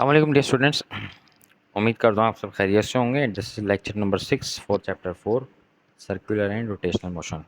अस्सलाम dear students. उम्मीद करता हूँ आप सब खैरियत से होंगे। This is lecture number 6 for chapter 4 circular and rotational motion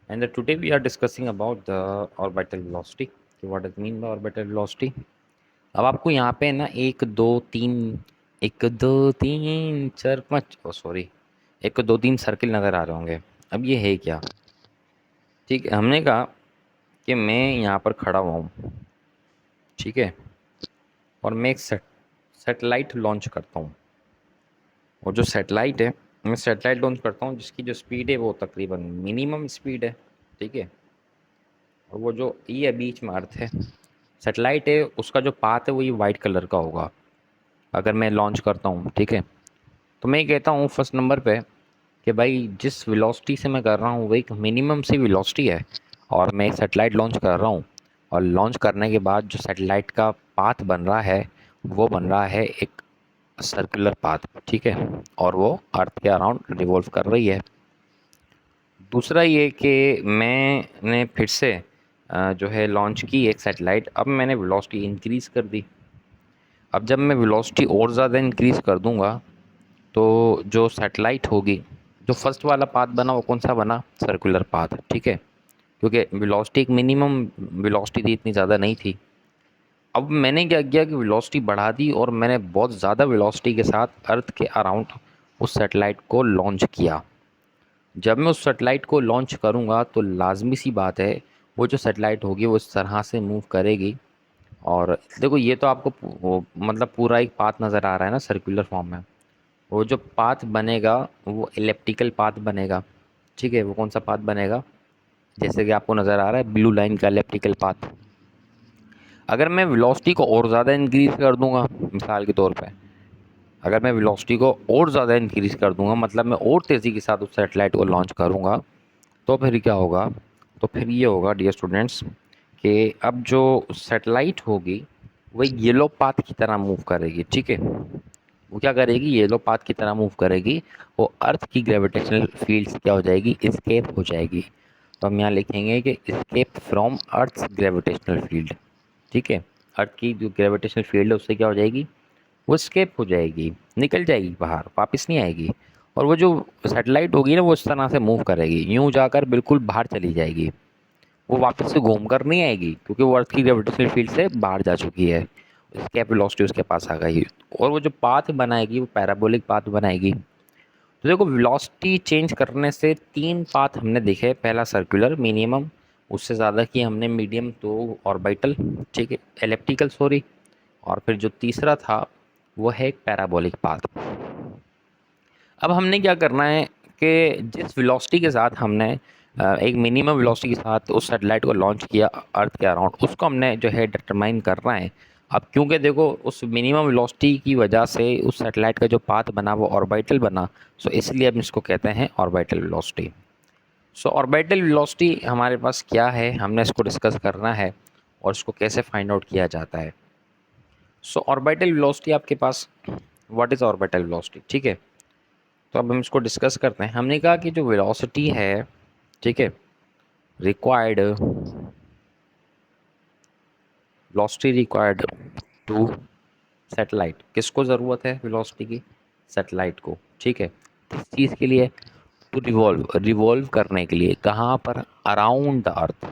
and today we are discussing about the orbital velocity कि what does mean by orbital velocity. अब आपको यहाँ पे ना एक दो तीन चार पाँच सॉरी एक दो तीन सर्किल नज़र आ रहे होंगे। अब ये है क्या? ठीक है, हमने कहा कि मैं यहाँ पर खड़ा हुआ हूँ, ठीक है, और मैं एक सेटेलाइट लॉन्च करता हूँ। और जो सेटेलाइट है, मैं सेटेलाइट लॉन्च करता हूँ जिसकी जो स्पीड है वो तकरीबन मिनिमम स्पीड है, ठीक है। और वो जो ये बीच में अर्थ है, सेटेलाइट है, उसका जो पाथ है वो ये वाइट कलर का होगा अगर मैं लॉन्च करता हूँ, ठीक है। तो मैं ये कहता हूँ फर्स्ट नंबर पे कि भाई जिस वेलोसिटी से मैं कर रहा हूँ वो एक मिनिमम सी वेलोसिटी है और मैं एक सेटेलाइट लॉन्च कर रहा हूँ। और लॉन्च करने के बाद जो सेटेलाइट का पाथ बन रहा है वो बन रहा है एक सर्कुलर पाथ, ठीक है, और वो अर्थ के अराउंड रिवॉल्व कर रही है। दूसरा ये कि मैंने फिर से जो है लॉन्च की एक सेटेलाइट। अब मैंने वेलोसिटी इंक्रीज़ कर दी। अब जब मैं वेलोसिटी और ज़्यादा इंक्रीज़ कर दूंगा तो जो सेटेलाइट होगी, जो फर्स्ट वाला पाथ बना वो कौन सा बना? सर्कुलर पाथ, ठीक है, क्योंकि वेलोसिटी एक मिनिमम वेलोसिटी थी, इतनी ज़्यादा नहीं थी। अब मैंने क्या किया कि वेलोसिटी बढ़ा दी और मैंने बहुत ज़्यादा वेलोसिटी के साथ अर्थ के अराउंड उस सेटेलाइट को लॉन्च किया। जब मैं उस सेटेलाइट को लॉन्च करूंगा तो लाजमी सी बात है वो जो सेटेलाइट होगी वो इस तरह से मूव करेगी। और देखो ये तो आपको मतलब पूरा एक पाथ नज़र आ रहा है ना सर्कुलर फॉर्म में। वो जो पाथ बनेगा वो इलेप्टिकल पाथ बनेगा, ठीक है। वो कौन सा पाथ बनेगा? जैसे कि आपको नज़र आ रहा है ब्लू लाइन का इलेप्टिकल पाथ। अगर मैं वेलोसिटी को और ज़्यादा इंक्रीज़ कर दूंगा, मिसाल के तौर पे अगर मैं वेलोसिटी को और ज़्यादा इंक्रीज़ कर दूंगा, मतलब मैं और तेज़ी के साथ उस सेटेलाइट को लॉन्च करूंगा, तो फिर क्या होगा? तो फिर ये होगा डियर स्टूडेंट्स कि अब जो सेटेलाइट होगी वो येलो पाथ की तरह मूव करेगी, ठीक है। वो क्या करेगी? येलो पाथ की तरह मूव करेगी। वो अर्थ की ग्रेविटेशनल फील्ड से क्या हो जाएगी? एस्केप हो जाएगी। तो हम यहाँ लिखेंगे कि escape from earth's gravitational field, ठीक है। अर्थ की जो ग्रेविटेशनल फील्ड है उससे क्या हो जाएगी? वो एस्केप हो जाएगी, निकल जाएगी बाहर, वापस नहीं आएगी। और वो जो सेटेलाइट होगी ना वो इस तरह से मूव करेगी, यूं जाकर बिल्कुल बाहर चली जाएगी। वो वापस से घूम कर नहीं आएगी क्योंकि वो अर्थ की ग्रेविटेशनल फील्ड से बाहर जा चुकी है। एस्केप वेलोसिटी उसके पास आ गई। और वो जो पाथ बनाएगी वो पैराबोलिक पाथ बनाएगी। तो देखो वेलोसिटी चेंज करने से तीन पाथ हमने देखे। पहला सर्कुलर मिनिमम, उससे ज़्यादा की हमने मीडियम तो ऑर्बिटल, ठीक है, एलिप्टिकल सॉरी। और फिर जो तीसरा था वो है एक पैराबोलिक पाथ। अब हमने क्या करना है कि जिस वेलोसिटी के साथ हमने एक मिनिमम वेलोसिटी के साथ उस सेटेलाइट को लॉन्च किया अर्थ के अराउंड, उसको हमने जो है डिटरमाइन करना है। अब क्योंकि देखो उस मिनिमम वेलोसिटी की वजह से उस सेटेलाइट का जो पाथ बना वो ऑर्बिटल बना, सो इसलिए हम इसको कहते हैं ऑर्बिटल वेलोसिटी। सो ऑर्बिटल वेलोसिटी हमारे पास क्या है, हमने इसको डिस्कस करना है और इसको कैसे फाइंड आउट किया जाता है। सो ऑर्बिटल वेलोसिटी आपके पास, व्हाट इज़ ऑर्बिटल वेलोसिटी, ठीक है। तो अब हम इसको डिस्कस करते हैं। हमने कहा कि जो वेलोसिटी है, ठीक है, required velocity required to satellite, किसको ज़रूरत है वेलोसिटी की? सैटेलाइट को, ठीक है। किस चीज़ के लिए? टू रिवॉल्व, रिवॉल्व करने के लिए। कहाँ पर? अराउंड द अर्थ,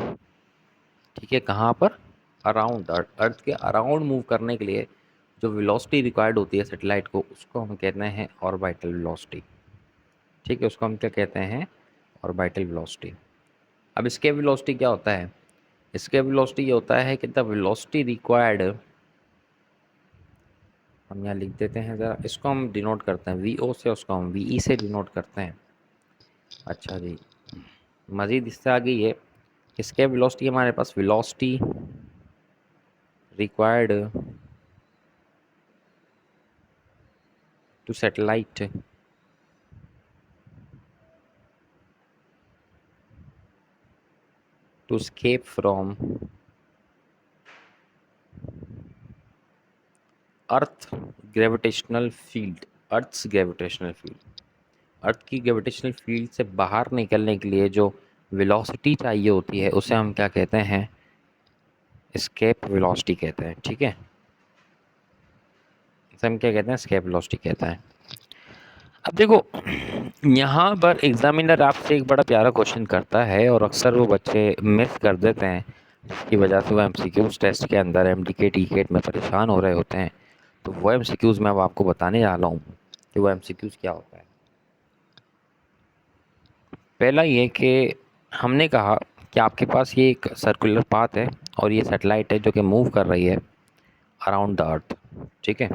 ठीक है। कहाँ पर? अराउंड द अर्थ, अर्थ के अराउंड मूव करने के लिए जो वेलोसिटी रिक्वायर्ड होती है सैटेलाइट को, उसको हम कहते हैं ऑर्बिटल वेलोसिटी, ठीक है। उसको हम क्या कहते हैं? Orbital velocity. अब इसके वेलोसिटी क्या होता है? इसके वेलोसिटी ये होता है कि द वेलोसिटी रिक्वायर्ड, हम यहाँ लिख देते हैं ज़रा, इसको हम डिनोट करते हैं वी ओ से, उसको हम वी ई से डिनोट करते हैं। अच्छा जी, मज़ीद इससे आगे ये इसके वेलोसिटी, हमारे पास velocity required to satellite to escape from earth gravitational field, earth's gravitational field, earth की ग्रेविटेशनल फील्ड से बाहर निकलने के लिए जो वेलोसिटी चाहिए होती है उसे हम क्या कहते हैं? एस्केप वेलोसिटी कहते हैं, ठीक है। से हम क्या कहते हैं, एस्केप वेलोसिटी कहते हैं। अब देखो यहाँ पर एग्जामिनर आपसे एक बड़ा प्यारा क्वेश्चन करता है और अक्सर वो बच्चे मिस कर देते हैं, जिसकी वजह से वो एमसीक्यूज टेस्ट के अंदर एमडीके टीकेट में परेशान हो रहे होते हैं। तो वो एमसीक्यूज मैं अब आपको बताने जा रहा हूँ कि वो एमसीक्यूज क्या होता है। पहला ये कि हमने कहा कि आपके पास ये एक सर्कुलर पाथ है और ये सैटेलाइट है जो कि मूव कर रही है अराउंड द अर्थ। ठीक है,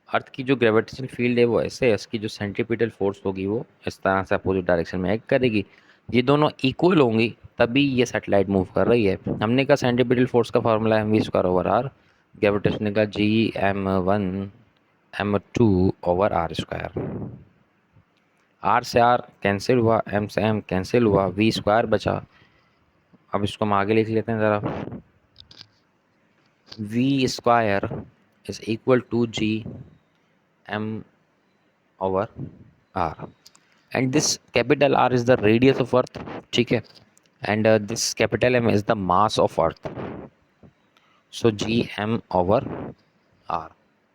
अर्थ की जो ग्रेविटेशनल फील्ड है वो ऐसे है, इसकी जो सेंट्रीपिटल फोर्स होगी वो इस तरह से अपोजिट डायरेक्शन में एक्ट करेगी। ये दोनों इक्वल होंगी तभी ये सैटेलाइट मूव कर रही है। हमने कहा सेंट्रीपिटल फोर्स का फार्मूला है mv²/r, ग्रेविटेशन का Gm1 m2 over R square. R से आर कैंसिल हुआ, एम से एम कैंसिल हुआ, v² बचा। अब इसको हम आगे लिख लेते हैं ज़रा। v² is equal to Gm over r, and this capital R is the radius of earth. ठीक है, and this capital M is the mass of earth. So Gm over r,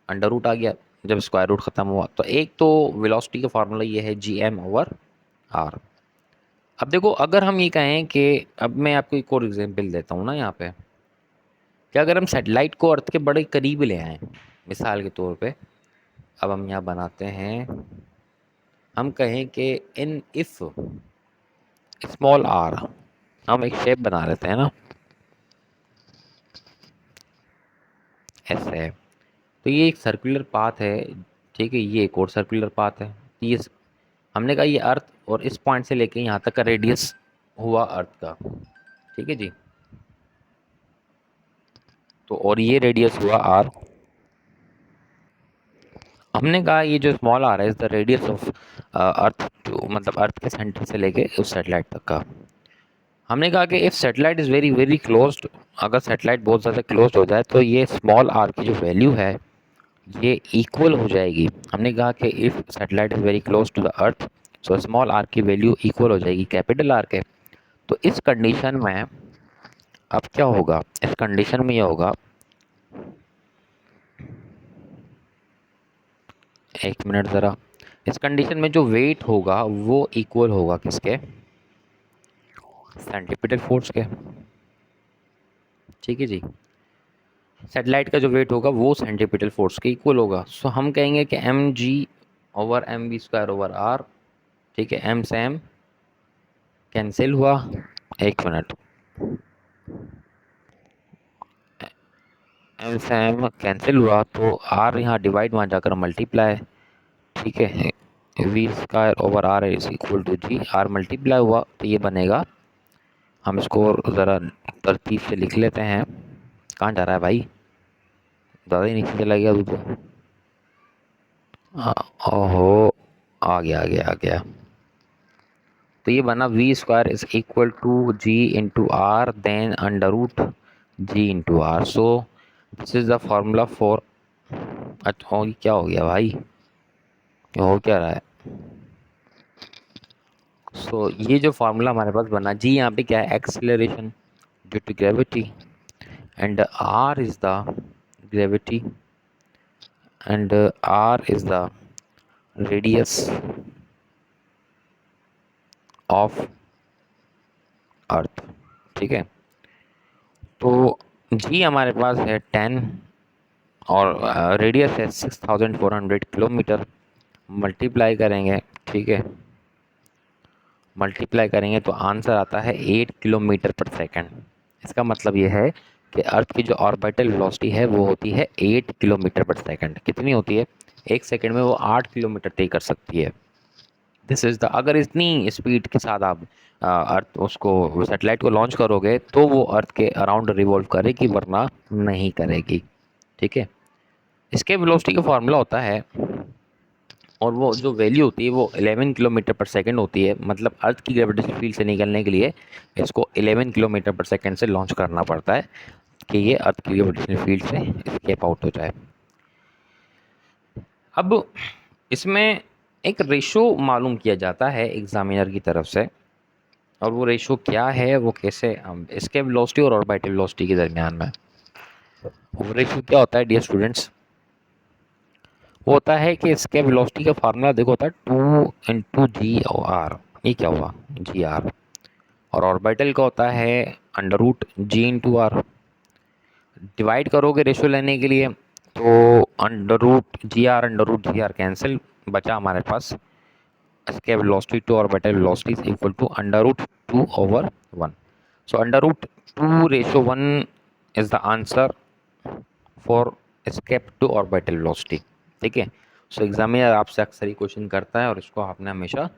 under root आ गया जब square root खत्म हुआ। तो एक तो वेलोसिटी का फार्मूला ये है Gm ओवर r। अब देखो अगर हम ये कहें कि, अब मैं आपको एक और एग्जांपल देता हूँ ना यहाँ पे, कि अगर हम सैटेलाइट को अर्थ के बड़े करीब ले आएँ, मिसाल के तौर पे अब हम यहाँ बनाते हैं, हम कहें कि इन इफ स्मॉल आर, हम एक शेप बना लेते हैं ना, ऐसे है। तो ये एक सर्कुलर पाथ है। ठीक है, ये एक और सर्कुलर पाथ है। ये हमने कहा ये अर्थ और इस पॉइंट से लेके यहाँ तक का रेडियस हुआ अर्थ का। ठीक है जी, तो और ये रेडियस हुआ आर। हमने कहा ये जो स्मॉल आर है इज द रेडियस ऑफ अर्थ, मतलब अर्थ के सेंटर से लेके उस सैटेलाइट तक का। हमने कहा कि if satellite is very very closed, अगर सैटेलाइट बहुत ज़्यादा क्लोज हो जाए तो ये स्मॉल आर की जो वैल्यू है ये इक्वल हो जाएगी। हमने कहा कि if satellite is very close to the earth, so small R की वैल्यू इक्वल हो जाएगी कैपिटल आर के। तो इस कंडीशन में अब क्या होगा, इस कंडीशन में ये होगा, एक मिनट ज़रा, इस कंडीशन में जो वेट होगा वो इक्वल होगा किसके, सेंट्रीपिटल फोर्स के। ठीक है जी, सैटेलाइट का जो वेट होगा वो सेंट्रीपिटल फोर्स के इक्वल होगा। सो हम कहेंगे कि M G over M V square over R. ठीक है, एम से एम कैंसिल हुआ, एक मिनट, एम से एम कैंसिल हुआ तो आर यहाँ डिवाइड, वहाँ जाकर मल्टीप्लाई। ठीक है, V square over R is equal to G, R multiply हुआ तो ये बनेगा, हम इसको ज़रा तरतीब से लिख लेते हैं। कहाँ जा रहा है भाई, ज़्यादा ही नीचे चला गया तू तो। ओहो, आ गया आ गया आ गया। तो ये बना v² is equal to G into R then under root G into R. So this is the formula for, अच्छा ये क्या हो गया भाई, ये हो क्या रहा है। सो ये जो फार्मूला हमारे पास बना, जी यहाँ पे क्या है, acceleration due to gravity, and R is the gravity, and R is the radius of earth. ठीक है, तो जी हमारे पास है 10 और रेडियस है 6400 किलोमीटर। मल्टीप्लाई करेंगे, ठीक है, मल्टीप्लाई करेंगे तो आंसर आता है 8 किलोमीटर पर सेकंड। इसका मतलब ये है कि अर्थ की जो ऑर्बिटल वेलोसिटी है वो होती है 8 किलोमीटर पर सेकंड। कितनी होती है, एक सेकंड में वो 8 किलोमीटर तय कर सकती है। दिस इज़ द, अगर इतनी स्पीड के साथ आप अर्थ उसको सैटेलाइट को लॉन्च करोगे तो वो अर्थ के अराउंड रिवॉल्व करेगी, वरना नहीं करेगी। ठीक है, इसके वेलोसिटी का फार्मूला होता है, और वो जो वैल्यू होती है वो 11 किलोमीटर पर सेकंड होती है। मतलब अर्थ की ग्रेविटेशनल फील्ड से निकलने के लिए इसको 11 किलोमीटर पर सेकंड से लॉन्च करना पड़ता है कि ये अर्थ की ग्रेविटेशनल फील्ड से एस्केप आउट हो जाए। अब इसमें एक रेशो मालूम किया जाता है एग्जामिनर की तरफ से, और वो रेशो क्या है, वो कैसे, इसके वेलोसिटी और ऑर्बिटल वेलोसिटी के दरमियान में वो रेशो क्या होता है डियर स्टूडेंट्स, वो होता है कि इसके वेलोसिटी का फार्मूला देखो होता है 2 × जी क्या हुआ GR, और ऑर्बिटल का होता है √g × r। डिवाइड करोगे रेशियो लेने के लिए तो √GR कैंसिल, बचा हमारे पास इसके velocity to orbital velocity is equal to √2/1। So √2:1 is the answer for escape to orbital velocity. ठीक है, सो एग्जामिनर आपसे अक्सर ही क्वेश्चन करता है और इसको आपने हमेशा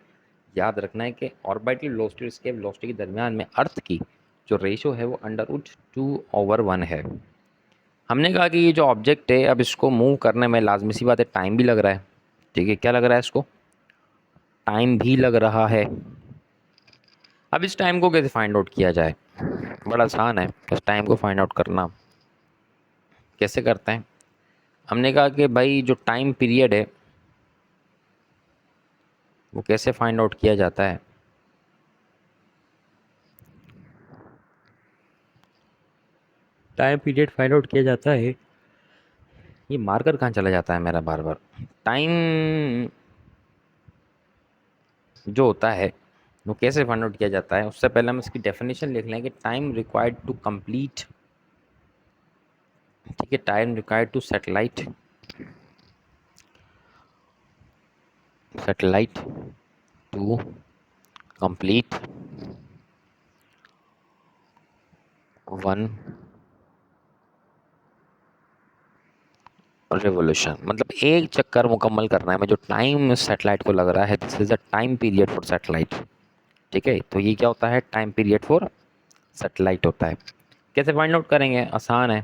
याद रखना है कि ऑर्बिटल वेलोसिटी और एस्केप वेलोसिटी के दरमियान में अर्थ की जो रेशियो है वो √2/1 है। हमने कहा कि ये जो ऑब्जेक्ट है अब इसको मूव करने में लाजमी सी बात है टाइम भी लग रहा है। ठीक है, क्या लग रहा है इसको? टाइम भी लग रहा है। अब इस टाइम को कैसे फाइंड आउट किया जाए? बड़ा आसान है इस टाइम को फाइंड आउट करना। कैसे करते हैं? हमने कहा कि भाई जो टाइम पीरियड है वो कैसे फाइंड आउट किया जाता है? टाइम पीरियड फाइंड आउट किया जाता है, ये मार्कर कहाँ चला जाता है मेरा बार बार। टाइम जो होता है वो कैसे फाइंड आउट किया जाता है, उससे पहले हम इसकी डेफिनेशन लिख लें कि टाइम रिक्वायर्ड टू कंप्लीट, ठीक है, time required to satellite to complete 1 revolution, मतलब एक चक्कर मुकम्मल करना है में जो टाइम सैटेलाइट को लग रहा है, this is a time period for satellite. ठीक है, तो ये क्या होता है? टाइम पीरियड फॉर सैटेलाइट होता है। कैसे फाइंड आउट करेंगे? आसान है,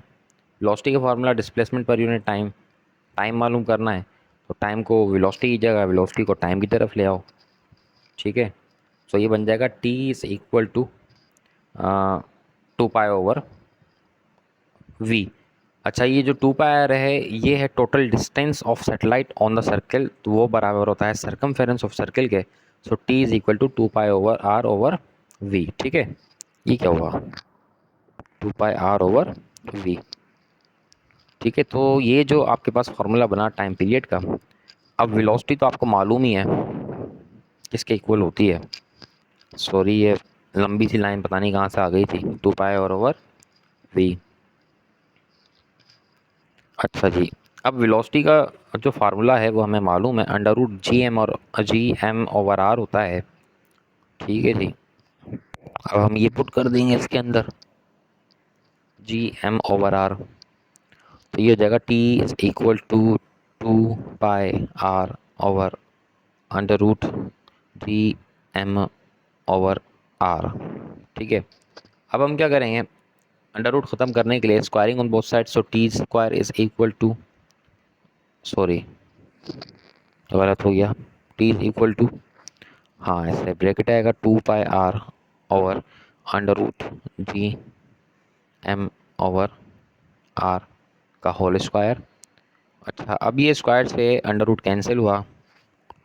वेलोसिटी का formula displacement per unit time. Time मालूम करना है तो टाइम को वेलोसिटी की जगह वेलोसिटी को टाइम की तरफ ले आओ। ठीक है, तो ये बन जाएगा T is equal to 2π/v। अच्छा, ये जो 2πr है ये है total distance of satellite on the circle, तो वो बराबर होता है सरकमफेरेंस ऑफ सर्कल के। So T is equal to 2π/r/v। ठीक है, ये क्या हुआ? 2πr/v। ठीक है, तो ये जो आपके पास फार्मूला बना टाइम पीरियड का, अब वेलोसिटी तो आपको मालूम ही है किसके इक्वल होती है। सॉरी, ये लंबी सी लाइन पता नहीं कहाँ से आ गई थी, 2π/v। अच्छा जी, अब वेलोसिटी का जो फार्मूला है वो हमें मालूम है √gm और gm/r होता है। ठीक है जी, अब हम ये पुट कर देंगे इसके अंदर gm/r, तो ये हो जाएगा T is equal to 2πr/√gm/r। ठीक है, अब हम क्या करेंगे? अंडर रूट ख़त्म करने के लिए squaring on both side, so T square is equal to, sorry गलत हो गया, T इज इक्वल टू, हाँ ऐसे ब्रैकेट आएगा 2πr/√gm/r का होल स्क्वायर। अच्छा, अब ये स्क्वायर से अंडर रूट कैंसिल हुआ।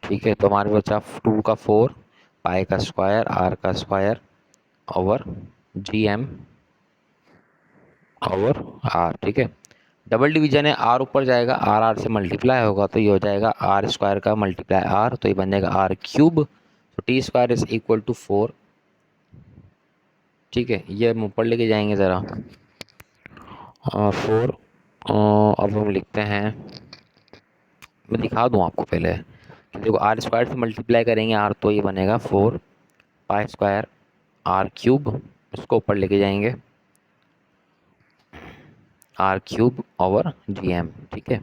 ठीक है, तो हमारे बचा 2 का 4, पाई का स्क्वायर, आर का स्क्वायर ओवर gm/r। ठीक है, डबल डिवीजन है, आर ऊपर जाएगा, आर आर से मल्टीप्लाई होगा तो ये हो जाएगा आर स्क्वायर का मल्टीप्लाई आर, तो ये बन जाएगा r³। तो T square is equal to 4। ठीक है, ये हम ऊपर लेके जाएंगे ज़रा 4। अब हम लिखते हैं, मैं दिखा दूँ आपको पहले, देखो आर स्क्वायर से मल्टीप्लाई करेंगे आर, तो ये बनेगा 4 पाई स्क्वायर r³, इसको ऊपर लेके जाएंगे r³ ओवर gm। ठीक है,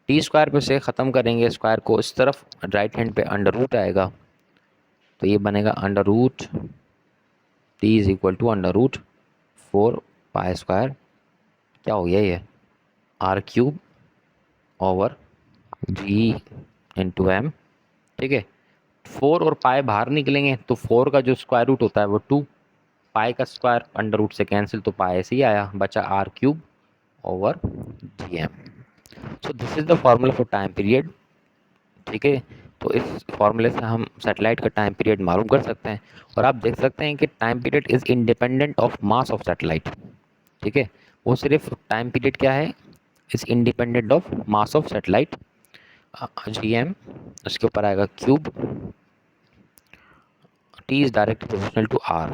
T स्क्वायर पे से ख़त्म करेंगे स्क्वायर को, इस तरफ राइट हैंड पे अंडर रूट आएगा, तो ये बनेगा √T is equal to √4 pi square, क्या हो गया ये, r³ ओवर g/m। ठीक है, 4 और पाई बाहर निकलेंगे तो 4 का जो स्क्वायर रूट होता है वो 2, पाई का स्क्वायर अंडर रूट से कैंसिल, तो पाई ऐसे ही आया, बचा r³ over gm। So this is the formula for time period. ठीक है, तो इस फार्मूले से हम सैटेलाइट का टाइम पीरियड मालूम कर सकते हैं, और आप देख सकते हैं कि time period is independent of mass of satellite. ठीक है, वो सिर्फ टाइम पीरियड क्या है, is independent of mass of satellite. G M, उसके ऊपर आएगा cube, T is directly proportional to R.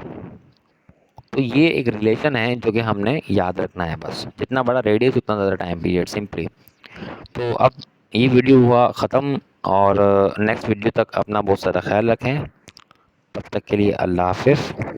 तो ये एक रिलेशन है जो कि हमने याद रखना है, बस जितना बड़ा रेडियस उतना ज़्यादा टाइम पीरियड, सिंपली। तो अब ये वीडियो हुआ ख़त्म, और नेक्स्ट वीडियो तक अपना बहुत सारा ख्याल रखें। तब तक के लिए अल्लाह हाफ़िज़।